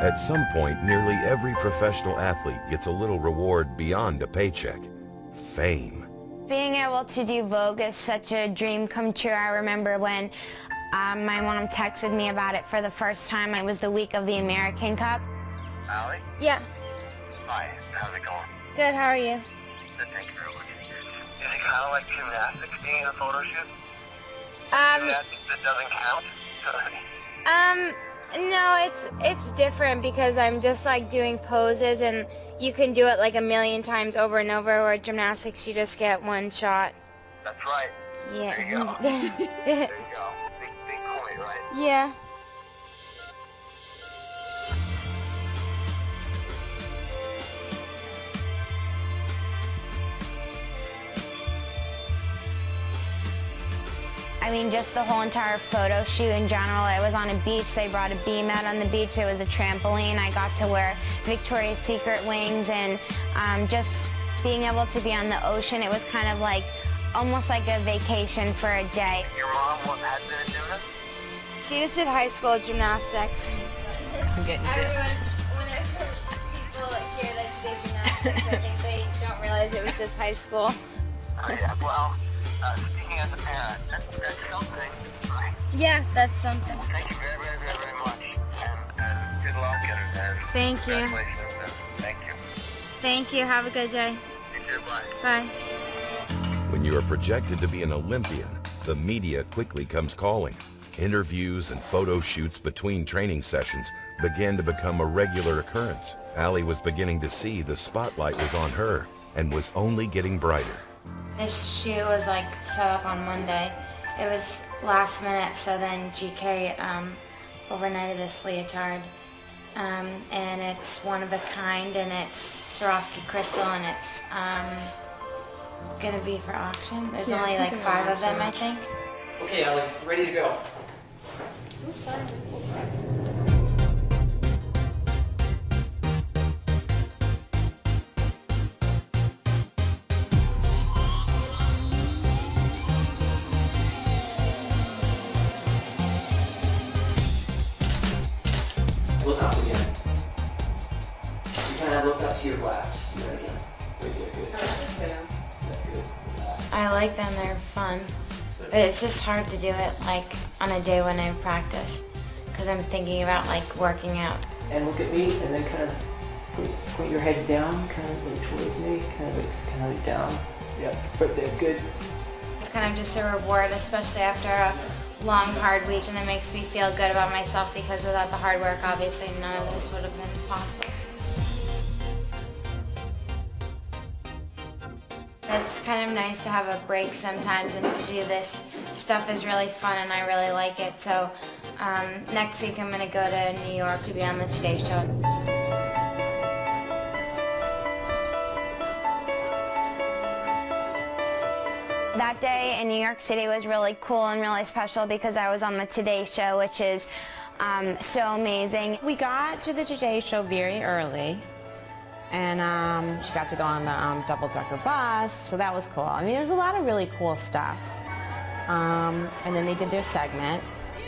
At some point, nearly every professional athlete gets a little reward beyond a paycheck: fame. Being able to do Vogue is such a dream come true. I remember when my mom texted me about it for the first time. It was the week of the American Cup. Allie? Yeah. Hi, how's it going? Good, how are you? Good, thank you very much. Is it kind of like gymnastics being in a photo shoot? Gymnastics that doesn't count? No, it's different because I'm just like doing poses and you can do it like a million times over and over, where gymnastics you just get one shot. That's right. Yeah. There you go. There you go. Big point, right? Yeah. I mean, just the whole entire photo shoot in general. I was on a beach. They brought a beam out on the beach. It was a trampoline. I got to wear Victoria's Secret wings, and just being able to be on the ocean, it was kind of like almost like a vacation for a day. Your mom has been a gymnast? She just did high school gymnastics. I'm getting Everyone, whenever people hear that she did gymnastics, I think they don't realize it was just high school. Yeah, well, speaking as a parent, that's something, right? Yeah, that's something. Thank you very much, and good luck, and Thank you. congratulations, and thank you. Thank you. Have a good day. You too, bye. Bye. When you are projected to be an Olympian, the media quickly comes calling. Interviews and photo shoots between training sessions began to become a regular occurrence. Allie was beginning to see the spotlight was on her and was only getting brighter. This shoot was like set up on Monday. It was last minute, so then GK overnighted this leotard. And it's one of a kind, and it's Swarovski crystal, and it's gonna be for auction. There's only like 5 of them, I think. Okay, Allie, ready to go. Oops, sorry. Look up again. You kind of looked up to your left. Do that again. Good. That's good. I like them, they're fun. But it's just hard to do it like on a day when I practice, because I'm thinking about like working out. And look at me, and then kind of point your head down, kind of look towards me, kind of down. Yep, right there, good. It's kind of just a reward, especially after a long, hard week, and it makes me feel good about myself, because without the hard work, obviously none of this would have been possible. It's kind of nice to have a break sometimes, and to do this stuff is really fun, and I really like it. So next week I'm going to go to New York to be on the Today Show. That day in New York City was really cool and really special because I was on the Today Show, which is so amazing. We got to the Today Show very early, and she got to go on the double-decker bus, so that was cool. I mean, there's a lot of really cool stuff. And then they did their segment.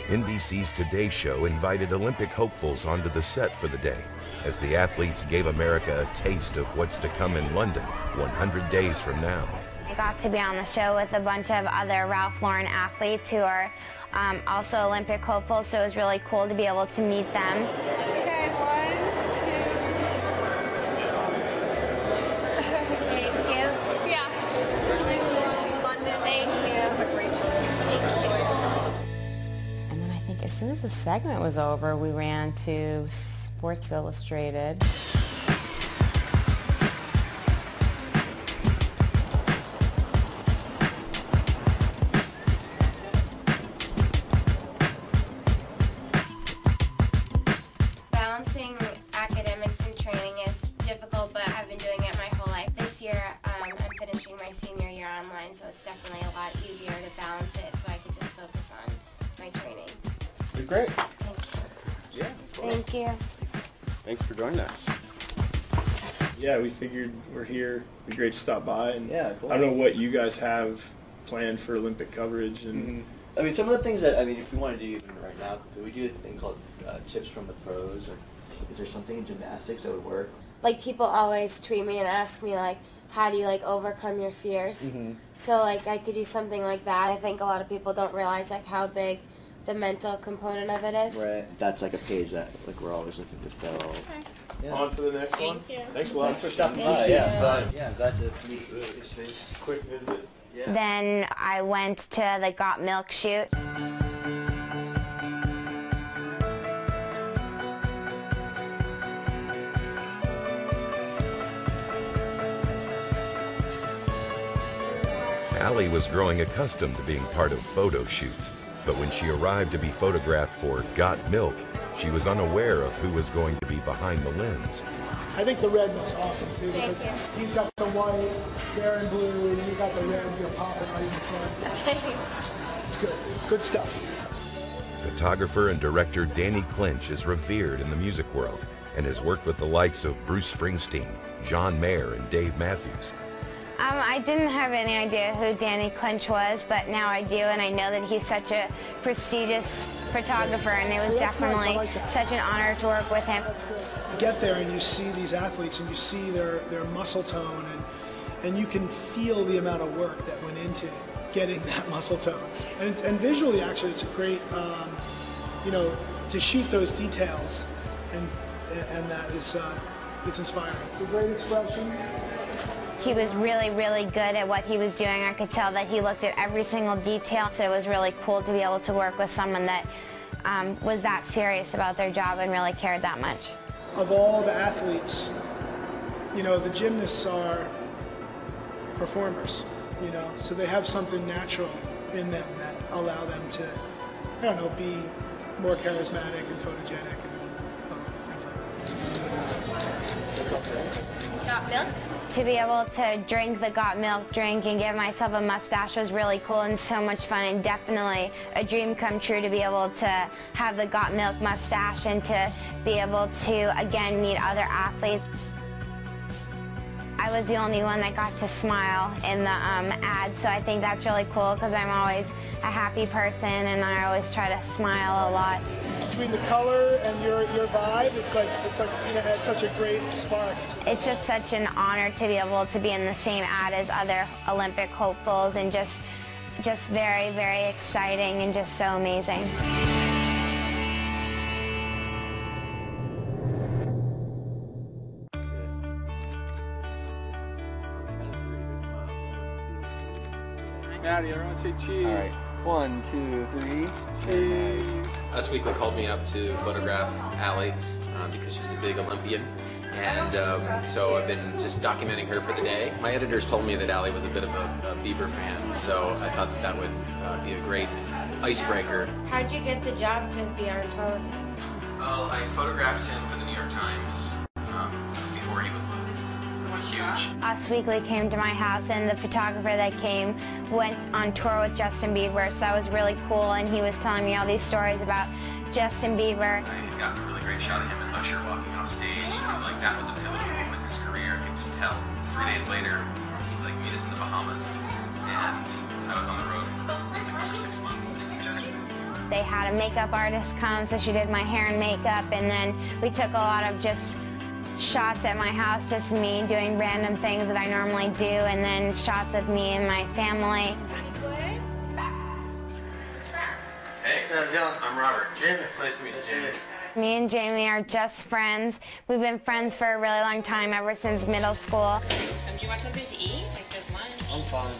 NBC's Today Show invited Olympic hopefuls onto the set for the day, as the athletes gave America a taste of what's to come in London 100 days from now. I got to be on the show with a bunch of other Ralph Lauren athletes who are also Olympic hopefuls, so it was really cool to be able to meet them. Okay, 1, 2. Thank you. Yeah. Really cool. London. Thank you. Have a great time. And then I think as soon as the segment was over, we ran to Sports Illustrated. Balancing academics and training is difficult, but I've been doing it my whole life. This year, I'm finishing my senior year online, so it's definitely a lot easier to balance it, so I can just focus on my training. You're great. Thank you. Yeah. Thank you. Thanks for joining us. Yeah, we figured we're here. It'd be great to stop by. And Yeah, cool. I don't know what you guys have planned for Olympic coverage. And I mean, some of the things that, I mean, if we want to do even right now, we do a thing called Tips from the Pros, or Is there something in gymnastics that would work? Like, people always tweet me and ask me, like, how do you, like, overcome your fears? So, like, I could do something like that. I think a lot of people don't realize, like, how big the mental component of it is. Right. That's like a page that, like, we're always looking to fill. Okay. Yeah. On to the next one. Thank you. Thanks a lot. Thanks for stopping by. Yeah, I'm glad to meet your space. Quick visit. Yeah. Then I went to the Got Milk shoot. Allie was growing accustomed to being part of photo shoots, but when she arrived to be photographed for Got Milk, she was unaware of who was going to be behind the lens. I think the red looks awesome too. Thank because you. He's got the white, they're in blue, and you got the red, you're popping right in the front. Okay. It's good. Good stuff. Photographer and director Danny Clinch is revered in the music world and has worked with the likes of Bruce Springsteen, John Mayer, and Dave Matthews. I didn't have any idea who Danny Clinch was, but now I do, and I know that he's such a prestigious photographer, and it was definitely such an honor to work with him. You get there and you see these athletes and you see their muscle tone, and you can feel the amount of work that went into getting that muscle tone. And visually, actually, it's a great, you know, to shoot those details, and that is, it's inspiring. It's a great expression. He was really, really good at what he was doing. I could tell that he looked at every single detail, so it was really cool to be able to work with someone that was that serious about their job and really cared that much. Of all the athletes, you know, the gymnasts are performers, you know, so they have something natural in them that allow them to, I don't know, be more charismatic and photogenic and things like that. Got milk? To be able to drink the Got Milk drink and give myself a mustache was really cool and so much fun, and definitely a dream come true to be able to have the Got Milk mustache and to be able to, again, meet other athletes. I was the only one that got to smile in the ad, so I think that's really cool because I'm always a happy person and I always try to smile a lot. Between the color and your vibe, it's like you know, it's such a great spark. It's just such an honor to be able to be in the same ad as other Olympic hopefuls, and just very, very exciting and just so amazing. Maddie, everyone say cheese. All right. 1, 2, 3. Cheese. Last week they called me up to photograph Allie because she's a big Olympian, and so I've been just documenting her for the day. My editors told me that Allie was a bit of a Bieber fan, so I thought that would be a great icebreaker. How'd you get the job to be on tour with him? Well, I photographed him for the New York Times before he was huge. Us Weekly came to my house, and the photographer that came went on tour with Justin Bieber, so that was really cool, and he was telling me all these stories about Justin Bieber. I got a really great shot of him and Usher walking off stage, and like that was a pivotal moment in his career. I could just tell. 3 days later, he's like, meet us in the Bahamas, and I was on the road for like over 6 months. They had a makeup artist come, so she did my hair and makeup, and then we took a lot of just shots at my house, just me doing random things that I normally do, and then shots with me and my family. Hey, how's it going? I'm Robert. Jamie. It's nice to meet you, Jamie. Me and Jamie are just friends. We've been friends for a really long time, ever since middle school. Do you want something to eat? Like this lunch? I'm fine.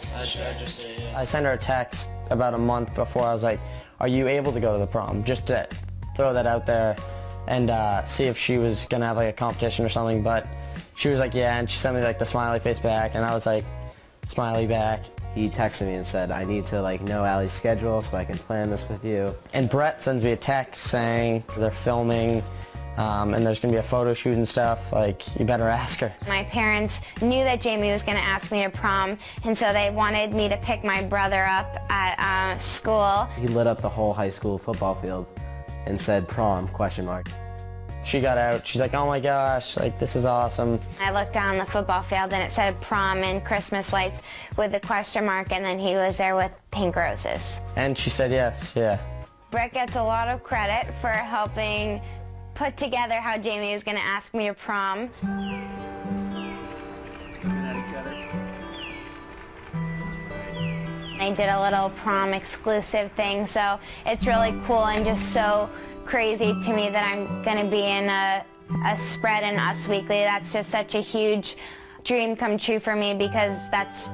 I sent her a text about a month before. I was like, are you able to go to the prom? Just to throw that out there and see if she was gonna have like a competition or something. But she was like, yeah, and she sent me like the smiley face back, and I was like, smiley back. He texted me and said, I need to like know Allie's schedule so I can plan this with you. And Brett sends me a text saying they're filming and there's gonna be a photo shoot and stuff. Like, you better ask her. My parents knew that Jamie was gonna ask me to prom, and so they wanted me to pick my brother up at school. He lit up the whole high school football field and said prom, ? She got out, she's like, oh my gosh, like, this is awesome. I looked down the football field and it said prom and Christmas lights with a question mark, and then he was there with pink roses. And she said yes, yeah. Brett gets a lot of credit for helping put put together how Jamie was going to ask me to prom. I did a little prom exclusive thing, so it's really cool and just so crazy to me that I'm going to be in a spread in Us Weekly. That's just such a huge dream come true for me because that's,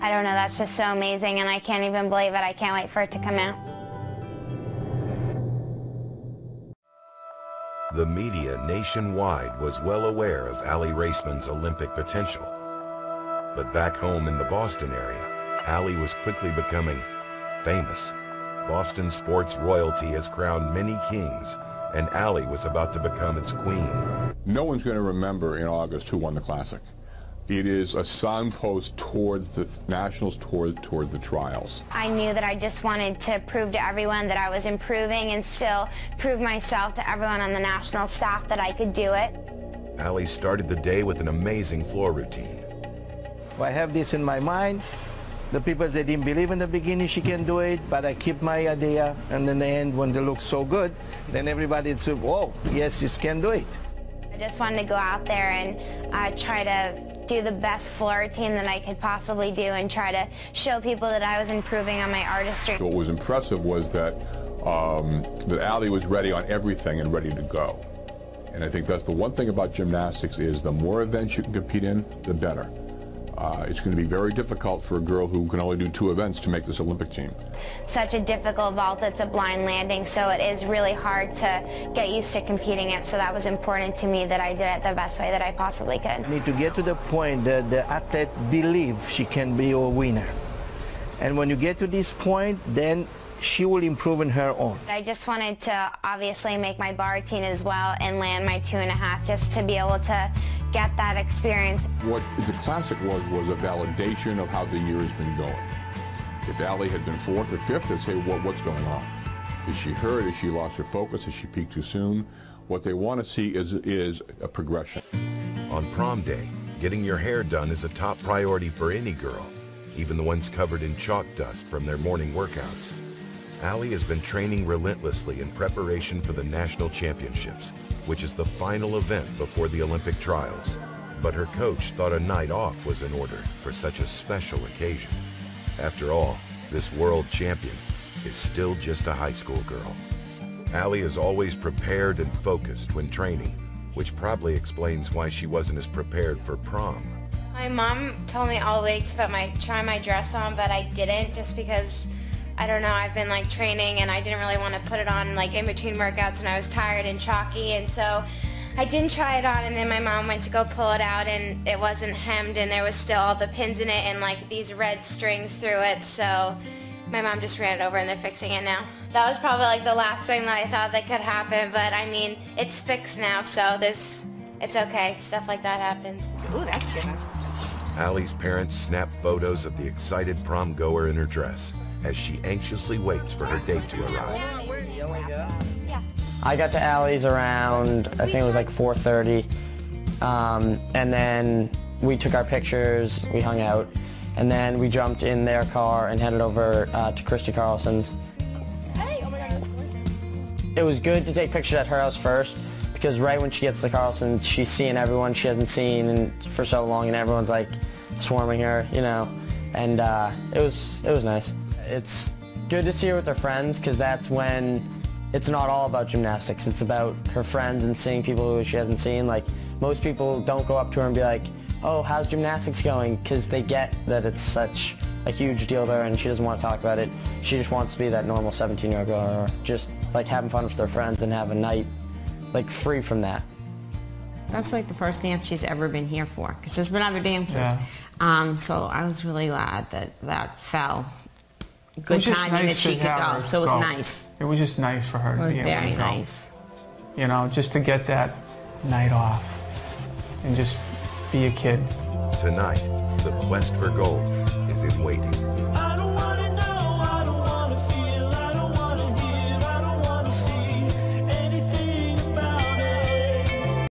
I don't know, that's just so amazing and I can't even believe it. I can't wait for it to come out. The media nationwide was well aware of Aly Raceman's Olympic potential. But back home in the Boston area, Aly was quickly becoming famous. Boston sports royalty has crowned many kings, and Aly was about to become its queen. No one's going to remember in August who won the Classic. It is a signpost towards the nationals, toward the trials. I knew that I just wanted to prove to everyone that I was improving and still prove myself to everyone on the national staff that I could do it. Aly started the day with an amazing floor routine. I have this in my mind. The people, they didn't believe in the beginning she can do it, but I keep my idea, and in the end, when they look so good, then everybody said, whoa, yes, she can do it. I just wanted to go out there and try to do the best floor routine that I could possibly do and try to show people that I was improving on my artistry. What was impressive was that Aly was ready on everything and ready to go. And I think that's the one thing about gymnastics is the more events you can compete in, the better. It's going to be very difficult for a girl who can only do 2 events to make this Olympic team. Such a difficult vault, it's a blind landing, so it is really hard to get used to competing it, so that was important to me that I did it the best way that I possibly could. You need to get to the point that the athlete believes she can be a winner. And when you get to this point, then she will improve on her own. I just wanted to obviously make my bar routine as well and land my 2.5 just to be able to get that experience. What the Classic was a validation of how the year has been going. If Aly had been 4th or 5th, they'd say, what's going on? Is she hurt? Has she lost her focus? Has she peaked too soon? What they want to see is a progression. On prom day, getting your hair done is a top priority for any girl, even the ones covered in chalk dust from their morning workouts. Aly has been training relentlessly in preparation for the national championships, which is the final event before the Olympic trials. But her coach thought a night off was in order for such a special occasion. After all, this world champion is still just a high school girl. Aly is always prepared and focused when training, which probably explains why she wasn't as prepared for prom. My mom told me all week to try my dress on, but I didn't just because I don't know, I've been like training and I didn't really want to put it on like in between workouts and I was tired and chalky, and so I didn't try it on, and then my mom went to go pull it out and it wasn't hemmed and there was still all the pins in it and like these red strings through it, so my mom just ran it over and they're fixing it now. That was probably like the last thing that I thought that could happen, but I mean, it's fixed now, so it's okay. Stuff like that happens. Ooh, that's good. Aly's parents snap photos of the excited prom goer in her dress as she anxiously waits for her date to arrive. I got to Aly's around, I think it was like 4:30, and then we took our pictures, we hung out, and then we jumped in their car and headed over to Christy Carlson's. It was good to take pictures at her house first, because right when she gets to Carlson's, she's seeing everyone she hasn't seen for so long, and everyone's like swarming her, you know, and it was nice. It's good to see her with her friends, because that's when it's not all about gymnastics. It's about her friends and seeing people who she hasn't seen. Like, most people don't go up to her and be like, oh, how's gymnastics going? Because they get that it's such a huge deal there and she doesn't want to talk about it. She just wants to be that normal 17-year-old girl, or just like having fun with their friends and have a night like free from that. That's like the first dance she's ever been here for, because there's been other dances. Yeah. So I was really glad that fell. Good timing that she could go, so it was nice. It was just nice for her to be able to go. Very nice. You know, just to get that night off and just be a kid. Tonight, the quest for gold is in waiting.